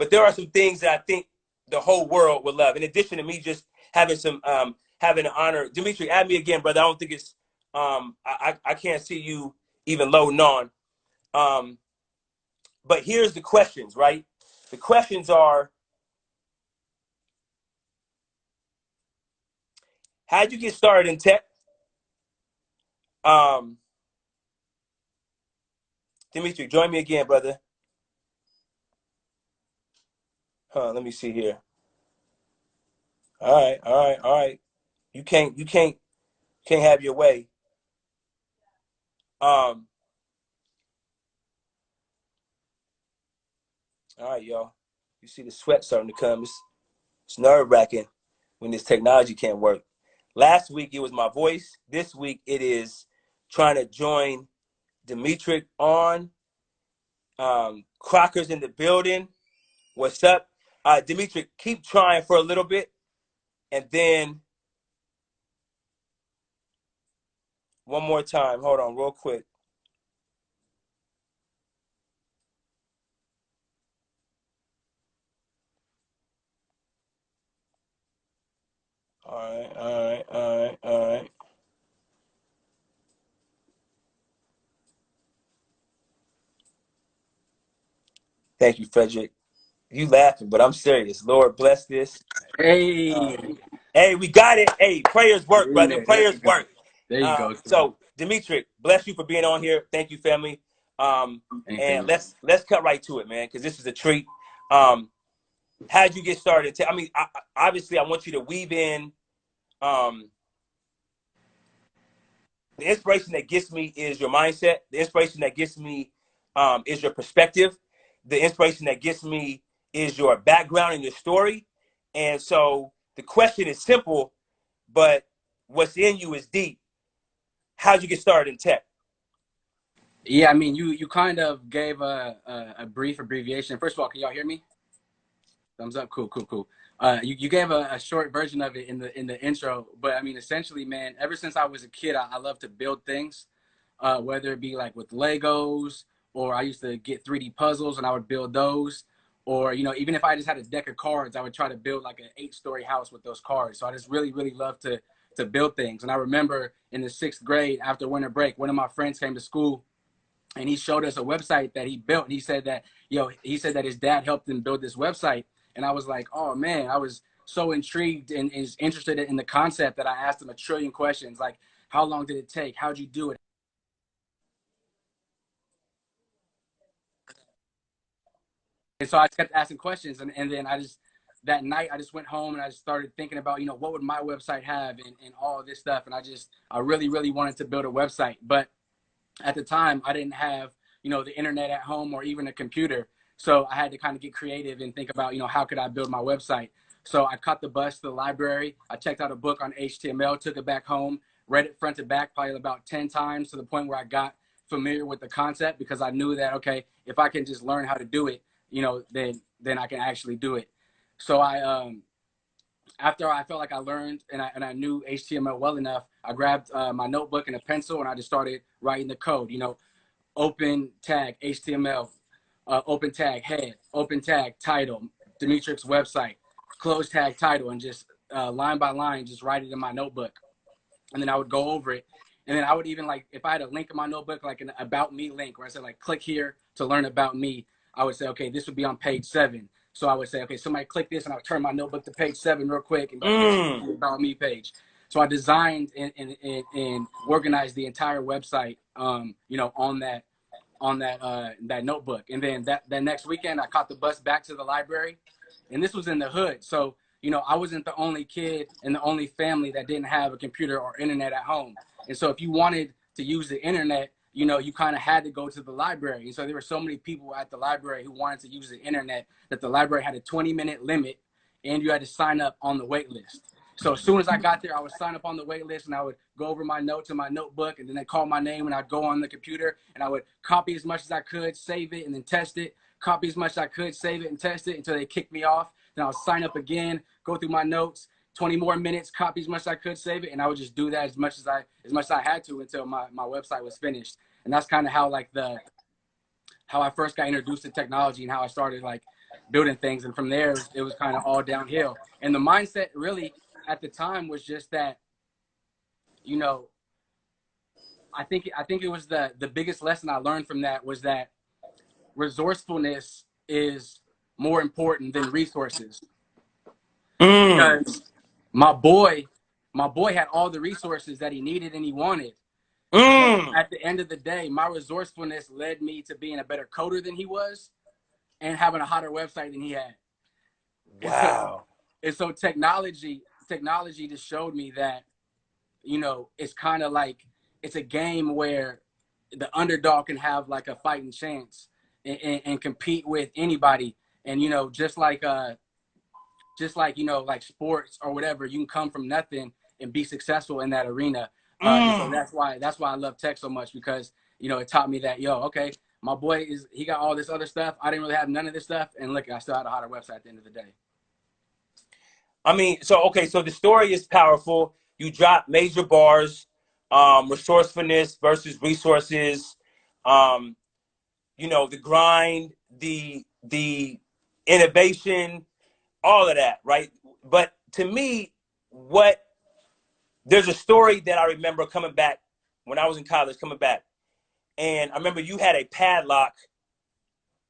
But there are some things that I think the whole world would love. In addition to me just having some having an honor. Demetric, add me again, brother. I don't think it's I can't see you even loading on. But here's the questions, right? The questions are, how'd you get started in tech? Demetric, join me again, brother. Let me see here. All right. You can't have your way. All right, y'all. You see the sweat starting to come. It's nerve-wracking when this technology can't work. Last week it was my voice. This week it is trying to join Demetric on. Crocker's in the building. What's up? Demetric, keep trying for a little bit. And then one more time. Hold on real quick. All right. Thank you, Frederick. You laughing, but I'm serious. Lord bless this. Hey. Hey, we got it. Hey, prayers work, brother. Prayers work. There you go. So, Demetric, bless you for being on here. Thank you, family. And let's cut right to it, man, because this is a treat. How'd you get started? I mean, obviously, I want you to weave in. The inspiration that gets me is your mindset. The inspiration that gets me is your perspective. The inspiration that gets me is your background and your story. And so the question is simple, but what's in you is deep. How'd you get started in tech? Yeah, I mean, you kind of gave a brief abbreviation. First of all, can y'all hear me? Thumbs up. Cool. You gave a short version of it in the intro, but I mean, essentially, man, ever since I was a kid, I love to build things, whether it be like with Legos, or I used to get 3D puzzles and I would build those, or even if I just had a deck of cards, I would try to build like an 8-story house with those cards. So I just really love to build things. And I remember in the 6th grade after winter break, one of my friends came to school and he showed us a website that he built. He said that his dad helped him build this website. And I was like, oh man, I was so intrigued and is interested in the concept that I asked him a trillion questions. Like, how long did it take? How'd you do it? And so I kept asking questions. And then that night I just went home and I just started thinking about, what would my website have and all of this stuff. And I really wanted to build a website. But at the time I didn't have, the internet at home or even a computer. So I had to kind of get creative and think about, how could I build my website? So I caught the bus to the library. I checked out a book on HTML, took it back home, read it front to back probably about 10 times to the point where I got familiar with the concept, because I knew that, okay, if I can just learn how to do it, then I can actually do it. So after I felt like I learned and I knew HTML well enough, I grabbed my notebook and a pencil and I just started writing the code, open tag HTML, open tag head, open tag title, Demetric's website, close tag title, and just line by line, just write it in my notebook. And then I would go over it. And then I would even, like, if I had a link in my notebook, like an about me link, where I said, like, click here to learn about me, I would say, okay, this would be on page 7. So I would say, okay, somebody click this, and I'll turn my notebook to page 7 real quick and go to the about me page. So I designed and organized the entire website, on that notebook. And then that next weekend, I caught the bus back to the library, and this was in the hood. So, I wasn't the only kid and the only family that didn't have a computer or internet at home. And so if you wanted to use the internet, you kind of had to go to the library. And so there were so many people at the library who wanted to use the internet that the library had a 20-minute limit, and you had to sign up on the wait list. So as soon as I got there, I would sign up on the wait list and I would go over my notes in my notebook, and then they call my name and I'd go on the computer and I would copy as much as I could, save it, and then test it, copy as much as I could, save it and test it until they kicked me off. Then I would sign up again, go through my notes, 20 more minutes, copy as much as I could, save it, and I would just do that as much as I had to until my website was finished. And that's kind of how I first got introduced to technology and how I started, like, building things. And from there, it was kind of all downhill. And the mindset really at the time was just that, you know, I think it was the biggest lesson I learned from that was that resourcefulness is more important than resources. Mm. Because my boy had all the resources that he needed and he wanted. But Mm. at the end of the day, my resourcefulness led me to being a better coder than he was and having a hotter website than he had. And so, Wow. technology just showed me that, you know, it's kind of like it's a game where the underdog can have like a fighting chance and compete with anybody. And, you know, just like, you know, like sports or whatever, you can come from nothing and be successful in that arena. And so Mm. that's why I love tech so much, because, you know, it taught me that, yo, okay, my boy he got all this other stuff. I didn't really have none of this stuff. And look, I still had a hotter website at the end of the day. I mean, so okay, so the story is powerful. You drop major bars, resourcefulness versus resources, um, you know, the grind, the innovation, all of that, right? But to me, what there's a story that I remember coming back when I was in college, coming back, and I remember you had a padlock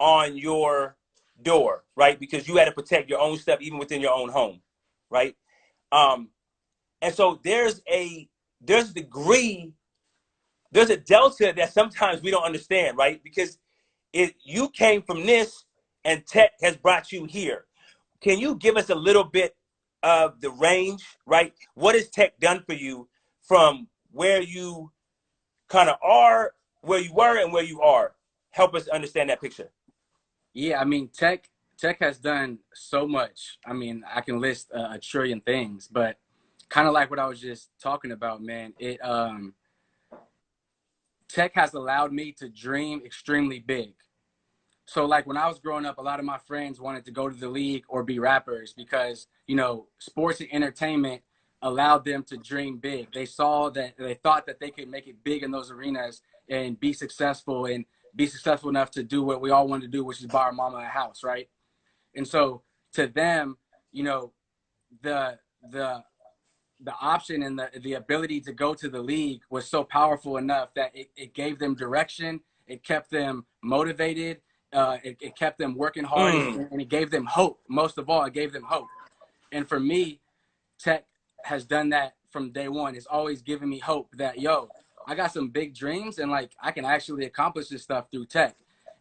on your door, right? Because you had to protect your own stuff even within your own home, right? Um, and so there's a degree, there's a delta that sometimes we don't understand, right? Because you came from this and tech has brought you here. Can you give us a little bit of the range, right? What has tech done for you from where you kind of are, where you were and where you are? Help us understand that picture. Yeah, I mean, tech has done so much. I mean, I can list a trillion things, but kind of like what I was just talking about, man, tech has allowed me to dream extremely big. So like when I was growing up, a lot of my friends wanted to go to the league or be rappers because, you know, sports and entertainment allowed them to dream big. They thought that they could make it big in those arenas and be successful enough to do what we all wanted to do, which is buy our mama a house, right? And so to them, you know, the the the option and the ability to go to the league was so powerful enough that it gave them direction, it kept them motivated, it kept them working hard, Mm. and it gave them hope. Most of all, it gave them hope. And for me, tech has done that from day one. It's always given me hope that, yo, I got some big dreams and like I can actually accomplish this stuff through tech.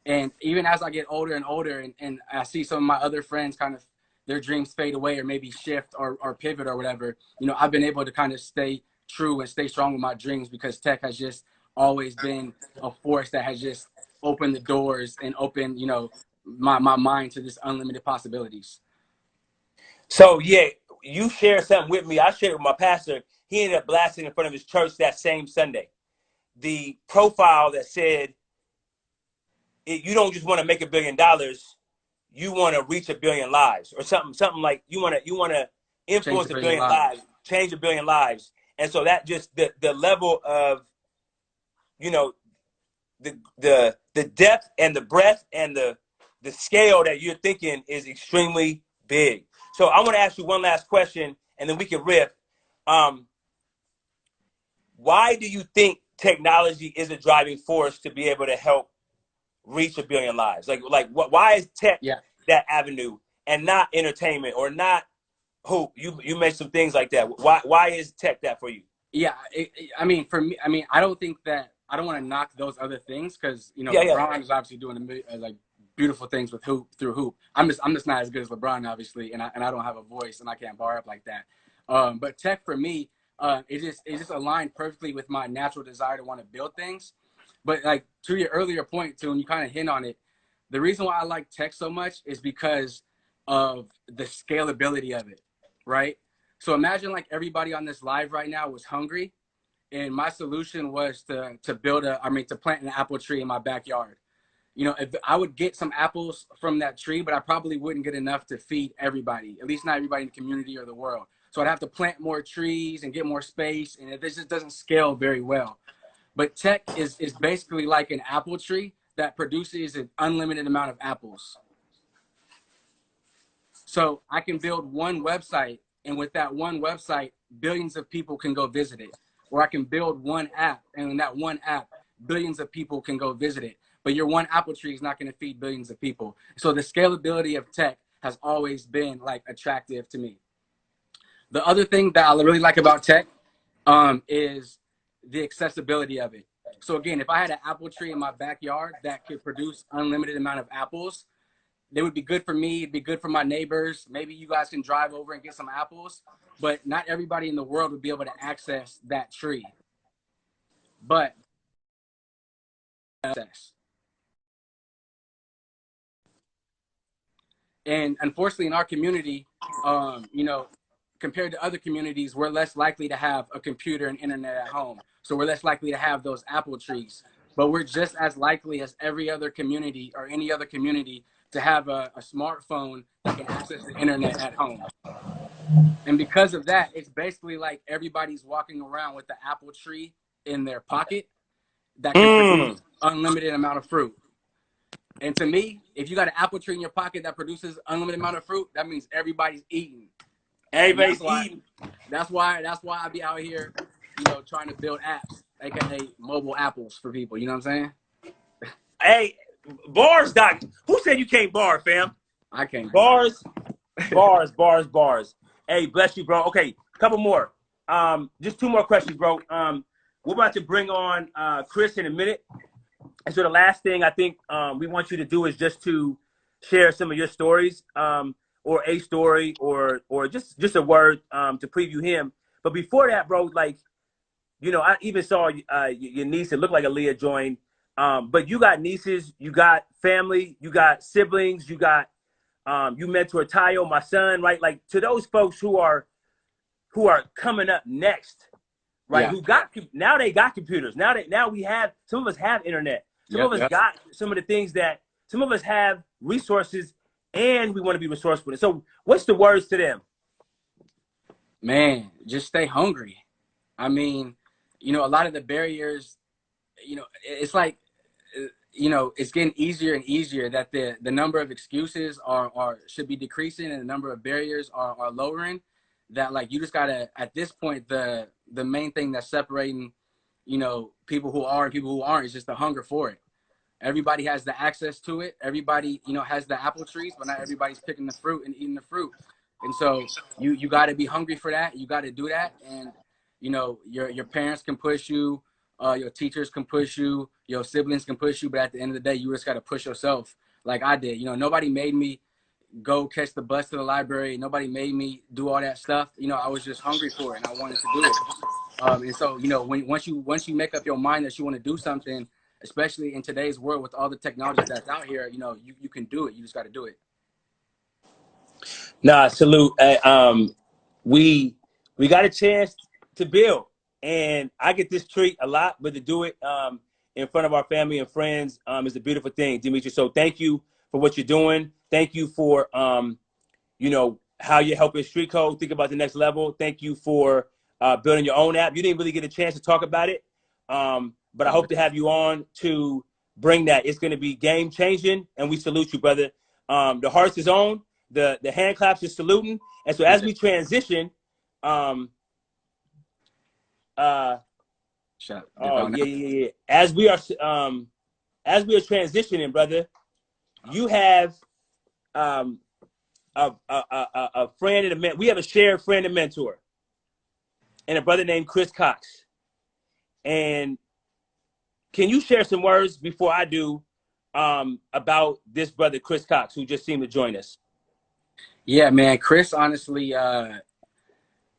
And even as I get older and older, and I see some of my other friends kind of their dreams fade away or maybe shift or pivot or whatever, you know, I've been able to kind of stay true and stay strong with my dreams because tech has just always been a force that has just opened the doors and opened, you know, my mind to this unlimited possibilities. So yeah, you shared something with me. I shared it with my pastor. He ended up blasting in front of his church that same Sunday. The profile that said, You don't just want to make $1 billion, you want to reach 1 billion lives," or something like you want to Change influence a a billion billion lives, lives. change 1 billion lives. And so that just the level of, you know, the depth and the breadth and the scale that you're thinking is extremely big. So I want to ask you one last question, and then we can riff. Um, why do you think technology is a driving force to be able to help reach 1 billion lives? Like what? Why is tech Yeah. that avenue and not entertainment or not hoop? You mentioned some things like that. Why is tech that for you? Yeah, I mean, for me, I mean, I don't think that I don't want to knock those other things because you know Yeah, yeah. LeBron is obviously doing like beautiful things with hoop through hoop. I'm just not as good as LeBron, obviously, and I don't have a voice and I can't bar up like that. But tech for me, it just aligned perfectly with my natural desire to want to build things. But like to your earlier point too, and you kind of hint on it, the reason why I like tech so much is because of the scalability of it, right? So imagine like everybody on this live right now was hungry, and my solution was to plant an apple tree in my backyard. You know, if I would get some apples from that tree, but I probably wouldn't get enough to feed everybody, at least not everybody in the community or the world. So I'd have to plant more trees and get more space, and this just doesn't scale very well. But tech is basically like an apple tree that produces an unlimited amount of apples. So I can build one website, and with that one website, billions of people can go visit it. Or I can build one app, and in that one app, billions of people can go visit it. But your one apple tree is not going to feed billions of people. So the scalability of tech has always been like attractive to me. The other thing that I really like about tech is the accessibility of it. So again, if I had an apple tree in my backyard that could produce unlimited amount of apples, they would be good for me. It'd be good for my neighbors. Maybe you guys can drive over and get some apples, but not everybody in the world would be able to access that tree. But access. And unfortunately, in our community, you know, compared to other communities, we're less likely to have a computer and internet at home. So we're less likely to have those apple trees. But we're just as likely as every other community or any other community to have a smartphone that can access the internet at home. And because of that, it's basically like everybody's walking around with the apple tree in their pocket that can produce unlimited amount of fruit. And to me, if you got an apple tree in your pocket that produces unlimited amount of fruit, that means everybody's eating. Everybody's eating. That's why I be out here, you know, trying to build apps, aka mobile apples for people. You know what I'm saying? Hey, bars, doc. Who said you can't bar, fam? I can't. Bars. Hey, bless you, bro. Okay, couple more. Just two more questions, bro. We're about to bring on Chris in a minute. And so the last thing I think we want you to do is just to share some of your stories, or a story, or just a word to preview him. But before that, bro, like, you know, I even saw your niece. It looked like Aaliyah joined. But you got nieces, you got family, you got siblings, you got you mentor Tayo, my son, right? Like, to those folks who are coming up next, right? Yeah. Who got now they got computers. Now we have, some of us have internet. Some of us got some of the things that some of us have resources, and we want to be resourceful. So what's the words to them? Man, just stay hungry. I mean, you know, a lot of the barriers, you know, it's like, you know, it's getting easier and easier that the number of excuses should be decreasing, and the number of barriers are lowering. That, like, you just gotta, at this point, the main thing that's separating, you know, people who are and people who aren't is just the hunger for it. Everybody has the access to it. Everybody, you know, has the apple trees, but not everybody's picking the fruit and eating the fruit. And so you got to be hungry for that. You got to do that. And, you know, your parents can push you, your teachers can push you, your siblings can push you, but at the end of the day, you just got to push yourself, like I did. You know, nobody made me go catch the bus to the library. Nobody made me do all that stuff. You know, I was just hungry for it, and I wanted to do it. And so, you know, once you make up your mind that you want to do something, especially in today's world with all the technology that's out here, you know, you can do it. You just got to do it. Nah, salute. We got a chance to build, and I get this treat a lot, but to do it in front of our family and friends is a beautiful thing, Demetric. So thank you for what you're doing. Thank you for you know, how you're helping StreetCode think about the next level. Thank you for building your own app. You didn't really get a chance to talk about it, but I hope to have you on to bring that. It's going to be game changing, and we salute you, brother. The hearts is on. The hand claps is saluting. And so as we transition, yeah. As we are transitioning, brother, you have a friend and a man. We have a shared friend and mentor, and a brother named Chris Cox. And can you share some words before I do about this brother, Chris Cox, who just seemed to join us? Yeah, man, Chris, honestly,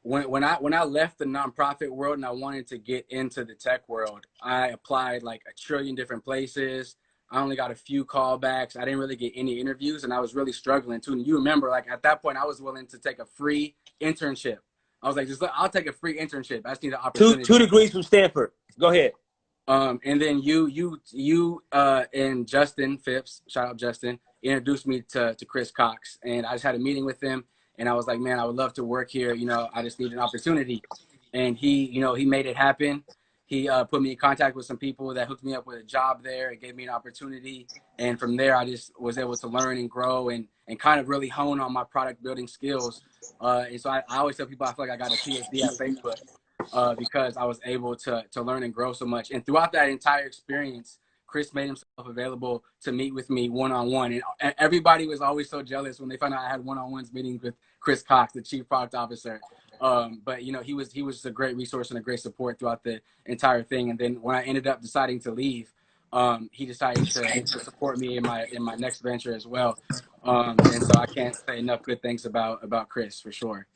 when I left the nonprofit world and I wanted to get into the tech world, I applied like a trillion different places. I only got a few callbacks. I didn't really get any interviews, and I was really struggling too. And you remember, like, at that point, I was willing to take a free internship. I was like, I'll take a free internship. I just need an opportunity. Two degrees from Stanford. Go ahead. And then you and Justin Phipps, shout out Justin, introduced me to Chris Cox, and I just had a meeting with him, and I was like, man, I would love to work here. You know, I just need an opportunity. And he, you know, he made it happen. he put me in contact with some people that hooked me up with a job there. It gave me an opportunity. And from there, I just was able to learn and grow and kind of really hone on my product building skills. And so I always tell people I feel like I got a PhD at Facebook because I was able to learn and grow so much. And throughout that entire experience, Chris made himself available to meet with me one-on-one. And everybody was always so jealous when they found out I had one-on-ones meetings with Chris Cox, the chief product officer. But you know, he was a great resource and a great support throughout the entire thing. And then when I ended up deciding to leave, he decided to support me in my next venture as well. And so I can't say enough good things about Chris for sure.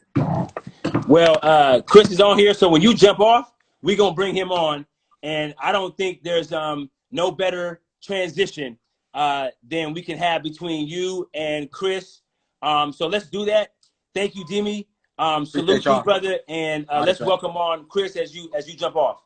Well, Chris is on here, so when you jump off, we're gonna bring him on. And I don't think there's no better transition than we can have between you and Chris. So let's do that. Thank you, Demi. Salute you, brother, and let's welcome on Chris as you jump off.